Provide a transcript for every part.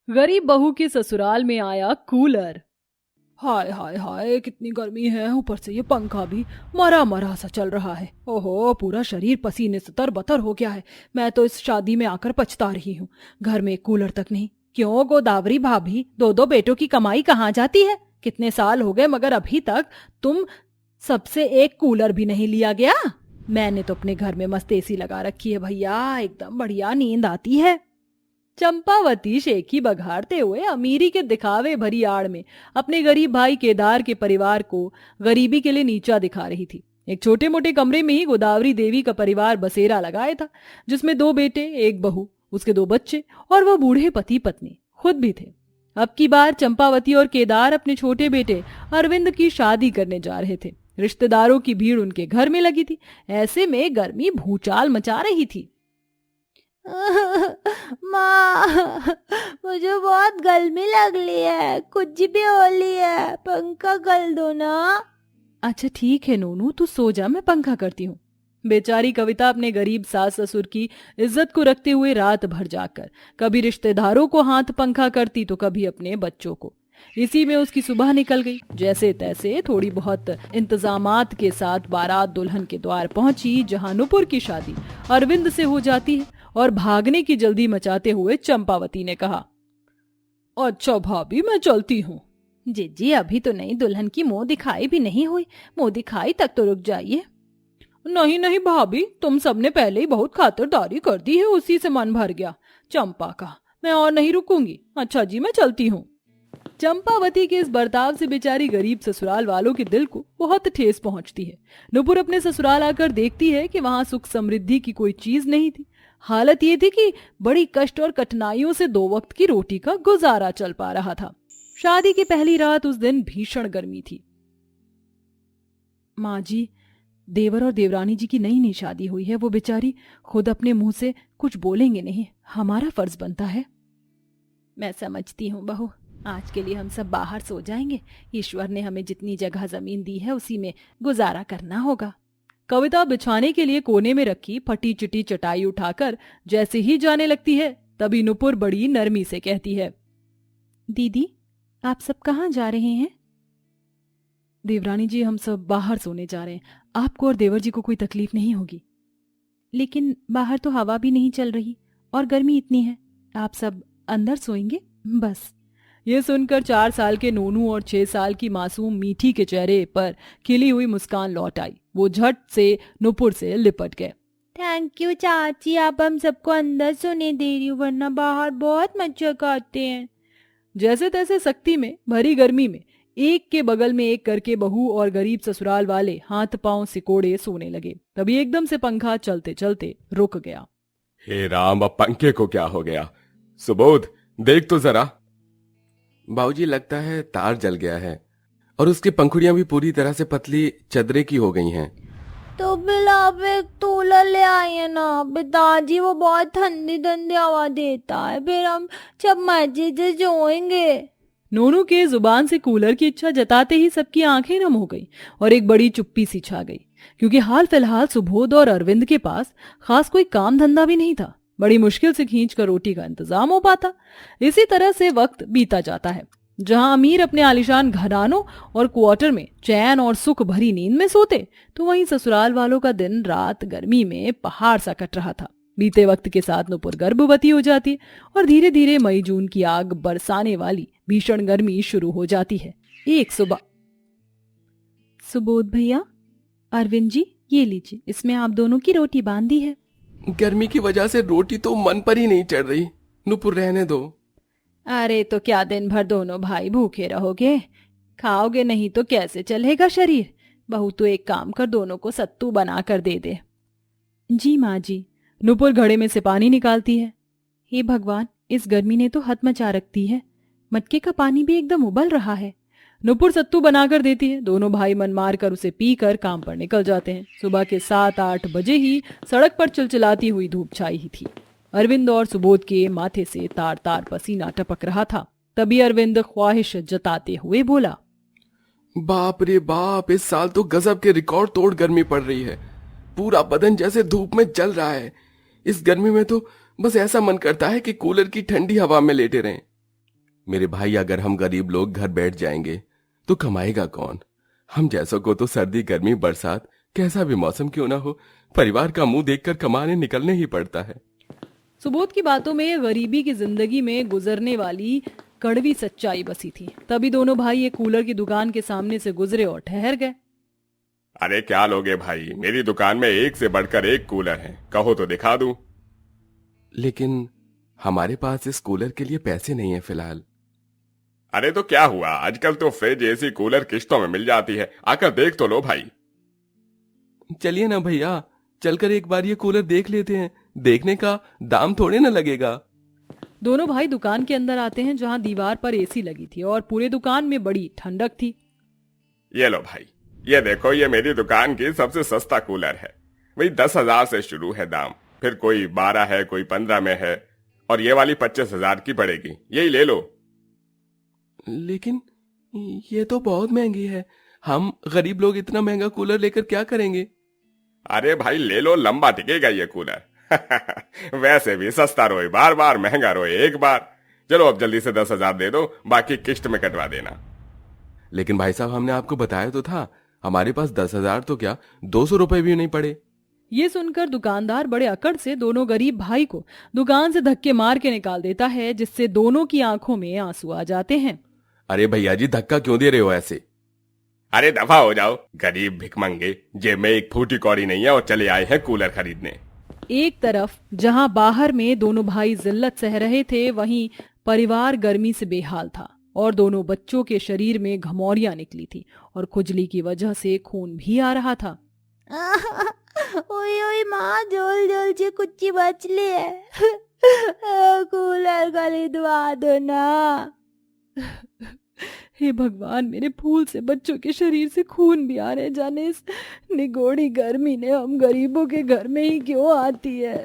गरीब बहू के ससुराल में आया कूलर। हाय हाय हाय, कितनी गर्मी है, ऊपर से ये पंखा भी मरा मरा सा चल रहा है। ओहो, पूरा शरीर पसीने से तरबतर हो गया है। मैं तो इस शादी में आकर पछता रही हूँ, घर में एक कूलर तक नहीं। क्यों गोदावरी भाभी, दो दो बेटों की कमाई कहाँ जाती है? कितने साल हो गए मगर अभी तक तुम सबसे एक कूलर भी नहीं लिया गया। मैंने तो अपने घर में मस्त एसी लगा रखी है भैया, एकदम बढ़िया नींद आती है। चंपावती शेखी बघाड़ते हुए अमीरी के दिखावे भरी आड़ में अपने गरीब भाई केदार के परिवार को गरीबी के लिए नीचा दिखा रही थी। एक छोटे मोटे कमरे में ही गोदावरी देवी का परिवार बसेरा लगाया था, जिसमें 2 बेटे, 1 बहू, उसके 2 बच्चे और वह बूढ़े पति पत्नी खुद भी थे। अब की बार चंपावती और केदार अपने छोटे बेटे अरविंद की शादी करने जा रहे थे। रिश्तेदारों की भीड़ उनके घर में लगी थी। ऐसे में गर्मी भूचाल मचा रही थी। माँ, मुझे बहुत गर्मी लग रही है, कुछ भी हो रही है, पंखा कर दो ना। अच्छा ठीक है नोनू, तू सो जा, मैं पंखा करती हूँ। बेचारी कविता अपने गरीब सास ससुर की इज्जत को रखते हुए रात भर जाकर कभी रिश्तेदारों को हाथ पंखा करती तो कभी अपने बच्चों को। इसी में उसकी सुबह निकल गई। जैसे तैसे थोड़ी बहुत इंतजामात के साथ बारात दुल्हन के द्वार पहुंची, जहां नुपुर की शादी अरविंद से हो जाती है। और भागने की जल्दी मचाते हुए चंपावती ने कहा, अच्छा भाभी, मैं चलती हूँ। जी अभी तो नहीं, दुल्हन की मुंह दिखाई भी नहीं हुई, मुंह दिखाई तक तो रुक जाइए। नहीं नहीं भाभी, तुम सबने पहले ही बहुत खातिरदारी कर दी है, उसी से मन भर गया चंपा का। मैं और नहीं रुकूंगी। अच्छा जी, मैं चलती हूँ। चंपावती के इस बर्ताव से बेचारी गरीब ससुराल वालों के दिल को बहुत ठेस पहुंचती है। नुपुर अपने ससुराल आकर देखती है कि वहां सुख समृद्धि की कोई चीज नहीं थी। हालत ये थी कि बड़ी कष्ट और कठिनाइयों से 2 वक्त की रोटी का गुजारा चल पा रहा था। शादी की पहली रात उस दिन भीषण गर्मी थी। माँ जी, देवर और देवरानी जी की नई नई शादी हुई है, वो बेचारी खुद अपने मुंह से कुछ बोलेंगे नहीं, हमारा फर्ज बनता है। मैं समझती हूँ बहू, आज के लिए हम सब बाहर सो जाएंगे। ईश्वर ने हमें जितनी जगह जमीन दी है उसी में गुजारा करना होगा। कविता बिछाने के लिए कोने में रखी फटी चिटी चटाई उठाकर जैसे ही जाने लगती है, तभी नुपुर बड़ी नरमी से कहती है, दीदी आप सब कहाँ जा रहे हैं? देवरानी जी, हम सब बाहर सोने जा रहे हैं, आपको और देवर जी को कोई तकलीफ नहीं होगी। लेकिन बाहर तो हवा भी नहीं चल रही और गर्मी इतनी है, आप सब अंदर सोएंगे बस। ये सुनकर 4 साल के नोनू और 6 साल की मासूम मीठी के चेहरे पर खिली हुई मुस्कान लौट आई। वो झट से नुपुर से लिपट गए। थैंक यू चाची, आप हम सबको अंदर सोने दे रही हो, वरना बाहर बहुत मच्छर काटते हैं। जैसे तैसे सख्ती में भरी गर्मी में एक के बगल में एक करके बहू और गरीब ससुराल वाले हाथ पांव सिकोड़े सोने लगे। तभी एकदम से पंखा चलते चलते रुक गया। हे राम, अब पंखे को क्या हो गया? सुबोध, देख तो जरा। बाबूजी, लगता है तार जल गया है और उसकी पंखुड़ियां भी पूरी तरह से पतली चदरे की हो गई हैं। तो फिर आप एक कूलर ले आइए ना पिताजी, वो बहुत ठंडी ठंडी हवा देता है, फिर हम सब मजे से सोएंगे। नोनू के जुबान से कूलर की इच्छा जताते ही सबकी आंखें नम हो गई और एक बड़ी चुप्पी सी छा गई, क्योंकि हाल फिलहाल सुबोध और अरविंद के पास खास कोई काम धंधा भी नहीं था। बड़ी मुश्किल से खींचकर रोटी का इंतजाम हो पाता। इसी तरह से वक्त बीता जाता है। जहां अमीर अपने आलिशान घरानों और क्वार्टर में चैन और सुख भरी नींद में सोते, तो वहीं ससुराल वालों का दिन रात गर्मी में पहाड़ सा कट रहा था। बीते वक्त के साथ नुपुर गर्भवती हो जाती है और धीरे धीरे मई जून की आग बरसाने वाली भीषण गर्मी शुरू हो जाती है। एक सुबह, सुबोध भैया, अरविंद जी, ये लीजिए, इसमें आप दोनों की रोटी बांधी है। गर्मी की वजह से रोटी तो मन पर ही नहीं चढ़ रही। नुपुर, रहने दो। अरे तो क्या दिन भर दोनों भाई भूखे रहोगे? खाओगे नहीं तो कैसे चलेगा शरीर? बहू तो एक काम कर, दोनों को सत्तू बना कर दे दे। जी माँ जी। नुपुर घड़े में से पानी निकालती है। हे भगवान, इस गर्मी ने तो हद मचा रखती है, मटके का पानी भी एकदम उबल रहा है। नुपुर सत्तू बनाकर देती है। दोनों भाई मन मार कर उसे पीकर काम पर निकल जाते हैं। सुबह के 7-8 बजे ही सड़क पर चिलचिलाती हुई धूप छाई ही थी। अरविंद और सुबोध के माथे से तार तार पसीना टपक रहा था। तभी अरविंद ख्वाहिश जताते हुए बोला, बाप रे बाप, इस साल तो गजब के रिकॉर्ड तोड़ गर्मी पड़ रही है। पूरा बदन जैसे धूप में जल रहा है। इस गर्मी में तो बस ऐसा मन करता है कि कूलर की ठंडी हवा में लेटे रहें। मेरे भाई, अगर हम गरीब लोग घर बैठ जाएंगे तो कमाएगा कौन? हम जैसों को तो सर्दी, गर्मी, बरसात, कैसा भी मौसम क्यों ना हो, परिवार का मुंह देखकर कमाने निकलने ही पड़ता है। सुबोध की बातों में गरीबी की जिंदगी में गुजरने वाली कड़वी सच्चाई बसी थी। तभी दोनों भाई एक कूलर की दुकान के सामने से गुजरे और ठहर गए। अरे क्या लोगे भाई, मेरी दुकान में एक से बढ़कर एक कूलर है, कहो तो दिखा दूं। लेकिन हमारे पास इस कूलर के लिए पैसे नहीं है फिलहाल। अरे तो क्या हुआ, आजकल तो फ्रिज, एसी, कूलर किश्तों में मिल जाती है, आकर देख तो लो भाई। चलिए ना भैया, चलकर एक बार ये कूलर देख लेते हैं, देखने का दाम थोड़े ना लगेगा। दोनों भाई दुकान के अंदर आते हैं जहां दीवार पर एसी लगी थी और पूरे दुकान में बड़ी ठंडक थी। ये लो भाई, ये देखो, ये मेरी दुकान की सबसे सस्ता कूलर है। वही 10,000 से शुरू है दाम, फिर कोई 12 है, कोई 15 में है, और ये वाली 25,000 की पड़ेगी, यही ले लो। लेकिन ये तो बहुत महंगी है, हम गरीब लोग इतना महंगा कूलर लेकर क्या करेंगे? अरे भाई ले लो, लंबा टिकेगा ये कूलर। वैसे भी सस्ता रोए बार बार, महंगा रोए एक बार। चलो अब जल्दी से 10,000 दे दो, बाकी किश्त में कटवा देना। लेकिन भाई साहब, हमने आपको बताया तो था, हमारे पास 10,000 तो क्या 200 रुपए भी नहीं पड़े। ये सुनकर दुकानदार बड़े अकड़ से दोनों गरीब भाई को दुकान से धक्के मार के निकाल देता है, जिससे दोनों की आंखों में आंसू आ जाते हैं। अरे भैया जी, धक्का क्यों दे रहे हो ऐसे? अरे दफा हो जाओ, गरीब भिखमंगे, जेब में एक फूटी कौड़ी नहीं है और चले आए हैं कूलर खरीदने। एक तरफ जहां बाहर में दोनों भाई जिल्लत सह रहे थे, वहीं परिवार गर्मी से बेहाल था और दोनों बच्चों के शरीर में घमौरियां निकली थी और खुजली की वजह से खून भी आ रहा था। ओए ओए माँ, जोल जोल से कुछ बचली है। कूलर खरीदवा दो ना। हे भगवान, मेरे फूल से बच्चों के शरीर से खून भी आ रहे, जाने इस निगोड़ी गर्मी ने हम गरीबों के घर में ही क्यों आती है।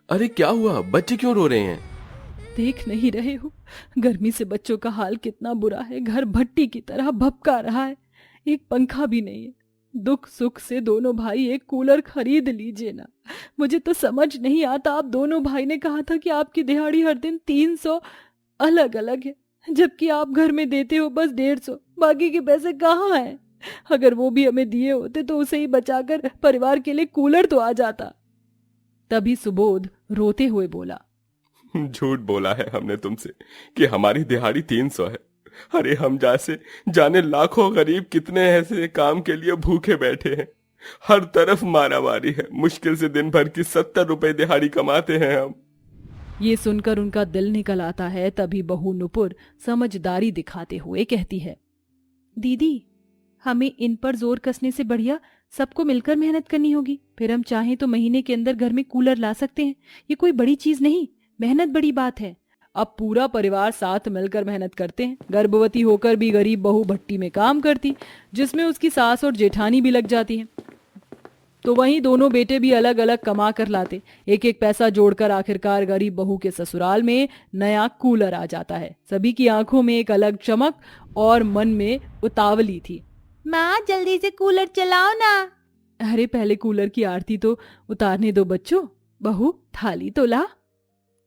अरे क्या हुआ, बच्चे क्यों रो रहे हैं? देख नहीं रहे हो, गर्मी से बच्चों का हाल कितना बुरा है। घर भट्टी की तरह भपका रहा है, एक पंखा भी नहीं है। दुख सुख से दोनों भाई एक कूलर खरीद लीजिए ना। मुझे तो समझ नहीं आता, आप दोनों भाई ने कहा था कि आपकी दिहाड़ी हर दिन 300 अलग अलग है, जबकि आप घर में देते हो बस 150। बाकी के पैसे कहाँ हैं? अगर वो भी हमें दिए होते तो उसे ही बचाकर परिवार के लिए कूलर तो आ जाता। तभी सुबोध रोते हुए बोला, झूठ बोला है हमने तुमसे कि हमारी दिहाड़ी 300 है। अरे हम जैसे जाने लाखों गरीब कितने ऐसे काम के लिए भूखे बैठे हैं। हर तरफ मारामारी है, मुश्किल से दिन भर की 70 रुपए दिहाड़ी कमाते हैं हम। ये सुनकर उनका दिल निकल आता है। तभी बहू नुपुर समझदारी दिखाते हुए कहती है, दीदी, हमें इन पर जोर कसने से बढ़िया सबको मिलकर मेहनत करनी होगी। फिर हम चाहें तो महीने के अंदर घर में कूलर ला सकते हैं। ये कोई बड़ी चीज नहीं, मेहनत बड़ी बात है। अब पूरा परिवार साथ मिलकर मेहनत करते हैं। गर्भवती होकर भी गरीब बहू भट्टी में काम करती, जिसमें उसकी सास और जेठानी भी लग जाती है। तो वहीं दोनों बेटे भी अलग अलग कमा कर लाते। एक एक पैसा जोड़कर आखिरकार गरीब बहू के ससुराल में नया कूलर आ जाता है। सभी की आंखों में एक अलग चमक और मन में उतावली थी। माँ, जल्दी से कूलर चलाओ ना। अरे पहले कूलर की आरती तो उतारने दो बच्चों। बहू, थाली तो ला।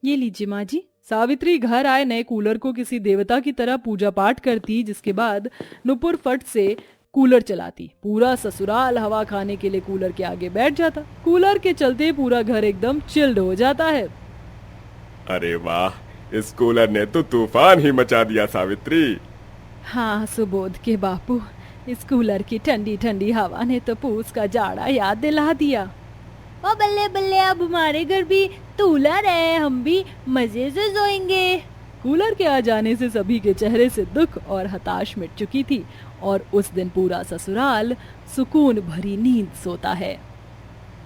ये लीजिए माँ जी। सावित्री घर आए नए कूलर को किसी देवता की तरह पूजा पाठ करती, जिसके बाद नुपुर फट से कूलर चलाती। पूरा ससुराल हवा खाने के लिए कूलर के आगे बैठ जाता। कूलर के चलते पूरा घर एकदम चिल्ड हो जाता है। अरे वाह, इस कूलर ने तो तूफान ही मचा दिया सावित्री। हाँ सुबोध के बापू, इस कूलर की ठंडी ठंडी हवा ने तो पूस का जाड़ा याद दिला दिया। ओ बल्ले बल्ले, अब हमारे घर भी कूलर है, हम भी मजे से सोएंगे। कूलर के आ जाने से सभी के चेहरे से दुख और हताश मिट चुकी थी और उस दिन पूरा ससुराल सुकून भरी नींद सोता है।